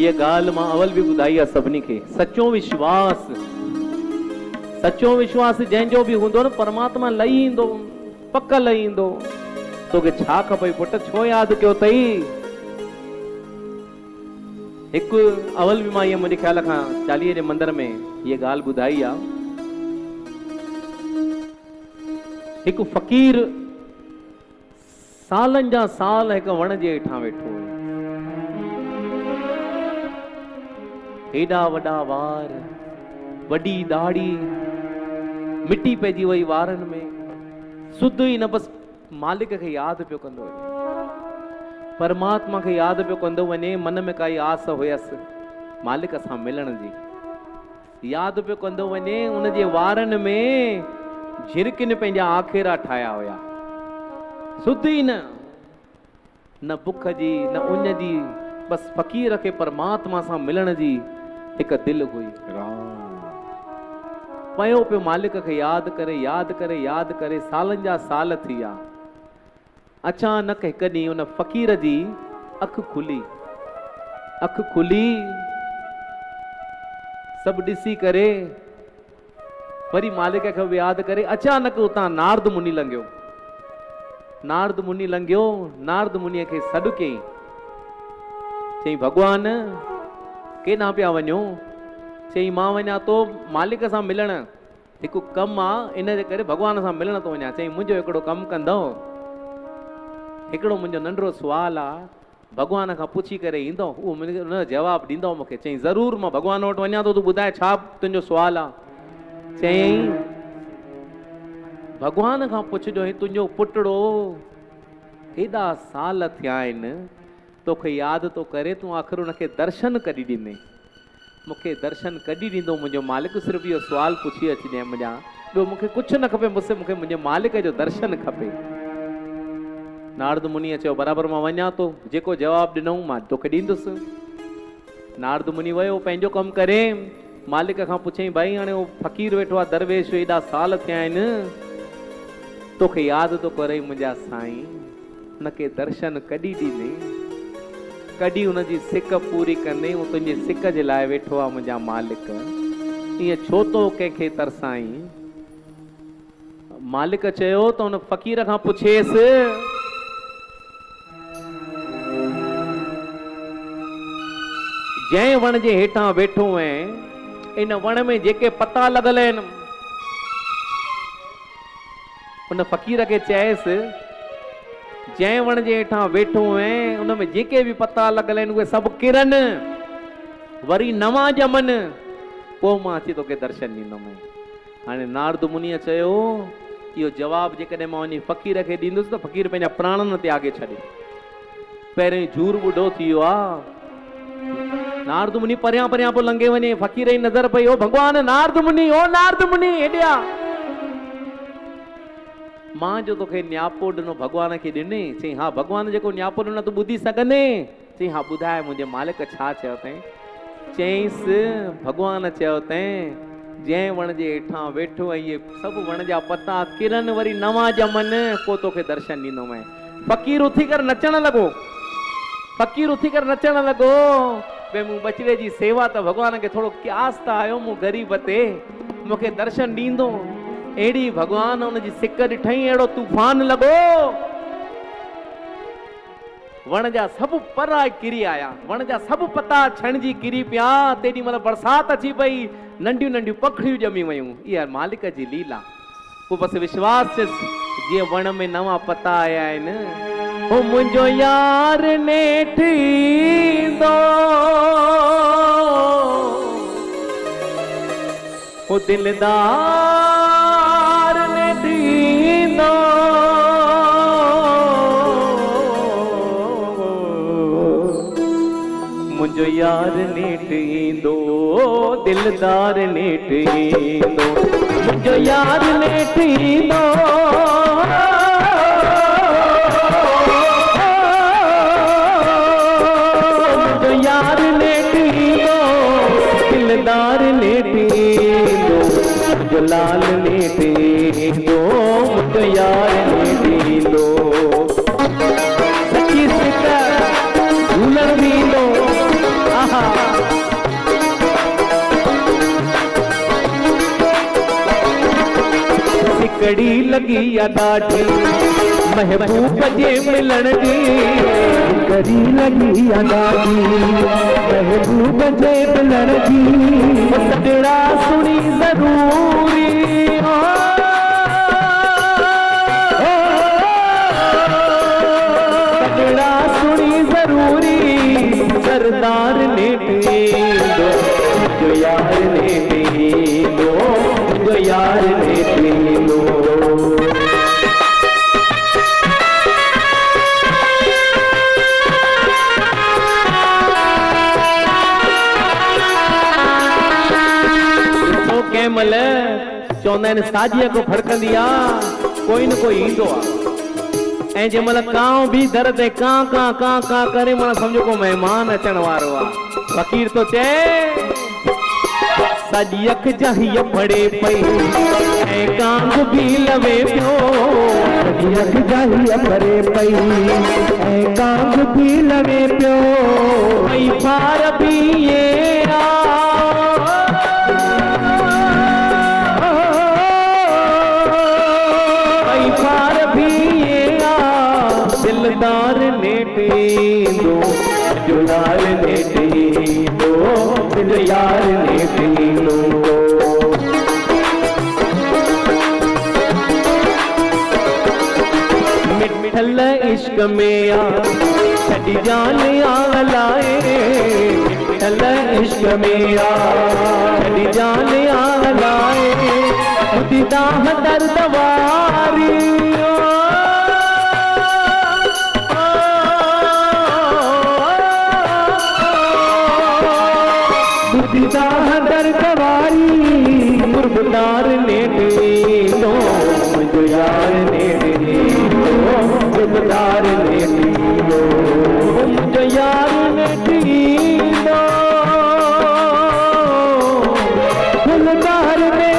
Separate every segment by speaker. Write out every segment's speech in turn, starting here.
Speaker 1: ये गाल मां अवल भी ॿुधाई आहे सभिनी खे। सचो विश्वास जंहिंजो बि हूंदो न परमात्मा लही ईंदो, पक लही ईंदो। तोखे छा खपई पुट, छो यादि कयो अथई? हिकु अवल बि मां इहे मुंहिंजे ख्याल खां 40 जे मंदर में इहे ॻाल्हि ॿुधाई आहे। हिकु फ़क़ीर सालनि जा साल हिकु वण जे हेठां वेठो हो। हेॾा वॾा वार, वॾी दाढ़ी, मिटी पइजी वई वारनि में, सुध ई न, बस मालिक खे यादि पियो कंदो वञे, परमात्मा खे यादि पियो कंदो वञे। मन में काई आस हुयसि मालिक सां मिलण जी, यादि पियो कंदो वञे। उनजे वारनि में झिरकिन पंहिंजा आखेरा ठाहिया हुया, सुध ई न बुख जी न उन जी, बस फ़क़ीर खे परमात्मा सां मिलण जी हिकु दिलि हुई। पयो पियो मालिक खे यादि करे सालनि जा साल थी विया। अचानक हिकु ॾींहुं उन फ़क़ीर जी अखि खुली, सभु ॾिसी करे वरी मालिक खे यादि करे अचानक उतां नारद मुनि लंघियो। नारद मुनीअ खे सॾु कयईं, चई भॻवान केॾां पिया वञो? चई मां वञा थो मालिक सां मिलण, हिकु कमु आहे इन जे करे भॻवान सां मिलण थो वञा। चई मुंहिंजो हिकिड़ो कमु कंदो, हिकिड़ो मुंहिंजो नंढिड़ो सुवालु आहे, भॻवान खां पुछी करे ईंदो, उहो हुन जवाबु ॾींदो मूंखे। चई ज़रूरु, मां भॻवान वटि वञा थो, तूं ॿुधाए छा तुंहिंजो सुवालु आहे? चई भॻवान खां पुछजो, ही तुंहिंजो पुटड़ो हेॾा साल थिया आहिनि, तोखे यादि तो करे, तूं आख़िर हुनखे दर्शन कॾहिं ॾिनई? मूंखे दर्शन कॾहिं ॾींदो मुंहिंजो मालिक? सिर्फ़ु इहो सुवालु पुछी अचिजांइ मुंहिंजा, ॿियो मूंखे कुझु न खपे, मूंखे मुंहिंजे मालिक जो दर्शन खपे। नारद मुनीअ चयो बराबरि मां वञा थो, जेको जवाबु ॾिनऊं मां तोखे ॾींदुसि। नारद मुनी वियो पंहिंजो कमु करे, मालिक खां पुछईं भाई हाणे उहो फ़क़ीर वेठो आहे दरवेश, हेॾा साल थिया आहिनि, तोखे यादि तो करे मुंहिंजा साईं, हुनखे दर्शन कॾहिं ॾींदे? कॾहिं हुनजी सिक पूरी कंदे? हू तुंहिंजे सिक जे लाइ वेठो आहे मुंहिंजा मालिक, ईअं छो तो कंहिंखे तरसाईं? मालिक चयो त हुन फ़क़ीर खां पुछेसि, जंहिं वण जे हेठां वेठो आहीं, इन वण में जेके पता लॻल आहिनि, उन फ़क़ीर खे चएसि जंहिं वण जे हेठां वेठो आहीं, उन में जेके बि पता लॻल आहिनि उहे सभु किरनि, वरी नवां ॼमनि, पोइ मां अची तोखे दर्शन ॾींदुमि। हाणे नारद मुनीअ चयो इहो जवाबु जेकॾहिं मां वञी फ़क़ीर खे ॾींदुसि त फ़क़ीर पंहिंजा प्राण न त्यागे छॾे, पहिरियों झूर ॿुढो थी वियो आहे। नारद मुनी परियां पोइ लंघे वञे, फ़क़ीर जी नज़र पई, ओ भॻवान नारद मुनी, ओ नारद मुनी हेॾे आ। मां जो तोखे न्यापो ॾिनो भॻवान खे ॾिने? चई हा भॻवान जेको न्यापो ॾिनो तूं ॿुधी सघंदे? चई हा ॿुधाए मुंहिंजे मालिक छा चयो अथई? चईंसि भॻवान चयो अथई जंहिं वण जे हेठां वेठो ऐं इहे सभु वण जा पता किरनि, वरी नवां ॼमनि, पोइ तोखे दर्शन ॾींदोमांइ। फ़क़ीर उथी करे नचण लॻो, भई मूं बचड़े जी सेवा त भॻवान खे थोरो क्यास त आयो, मूं ग़रीब ते मूंखे दर्शन ॾींदो। अहिड़ी भॻवान हुनजी सिक ॾिठई, अहिड़ो तूफ़ान लॻो, वण जा सभु परा किरी आया, वण जा सभु पता छणजी किरी पिया। तेॾी महिल बरसाति अची पई, नंढियूं नंढियूं पखड़ियूं ॼमी वयूं। इहा मालिक जी लीला। पोइ बसि विश्वास जीअं वण में नवां पता आया आहिनि, हो मुंहिंजो यार नेठ ईंदो, हो दिलदार नेठ ईंदो, मुंहिंजो यार नेठ ईंदो, दिलदार नेठ ईंदो, मुंहिंजो यार नेठ ईंदो, मुंहिंजो यार नेठ ईंदो, दिलदार नेठ ईंदो, मुंहिंजो लाल नेठ ईंदो, मुंहिंजो यार नेठ ईंदो। सची सिक झूलण बि ईंदो, आहा कड़ी लगी या ॾाढी महबूब जे मिलण जी
Speaker 2: कड़ी लगी या ॾाढी महबूब जे मिलण जी
Speaker 1: सजड़ा सुनी ज़रूरी सजड़ा सुनी ज़रूरी सरदार ने दो जो यार ने दो जो यार ने दो कंहिंमहिल चवंदा आहिनि साॼीअ को फड़कंदी आहे कोई न कोई ईंदो आहे ऐं जंहिंमहिल कांव बि दर ते कां कां कां कां करे माना सम्झो को महिमान अचण वारो आहे फ़क़ीर तो चए साॼी अख जहीअ फड़े पई ऐं कांग बि लवे पियो
Speaker 2: साॼी अख जहीअ फड़े पई ऐं कांग बि लवे पियो
Speaker 1: ऐं पार बि दिलदार ने दो जो यार ने दो दिल यार ने दो मिठल इश्क में आ छड़ी जान आ लाए मिठल इश्क में आ छड़ी जान आ लाए खुदा दर्द वारी गुरबदार ने दो जो यार ने दो गुरबदार ने दो जो यार ने दो गुरबदार ने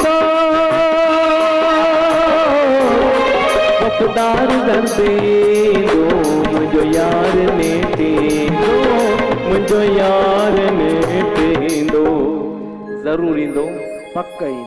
Speaker 1: दो गुरबदार दे दो जो यार ने दो जो यार ने दो ज़रूर ईंदो
Speaker 2: पक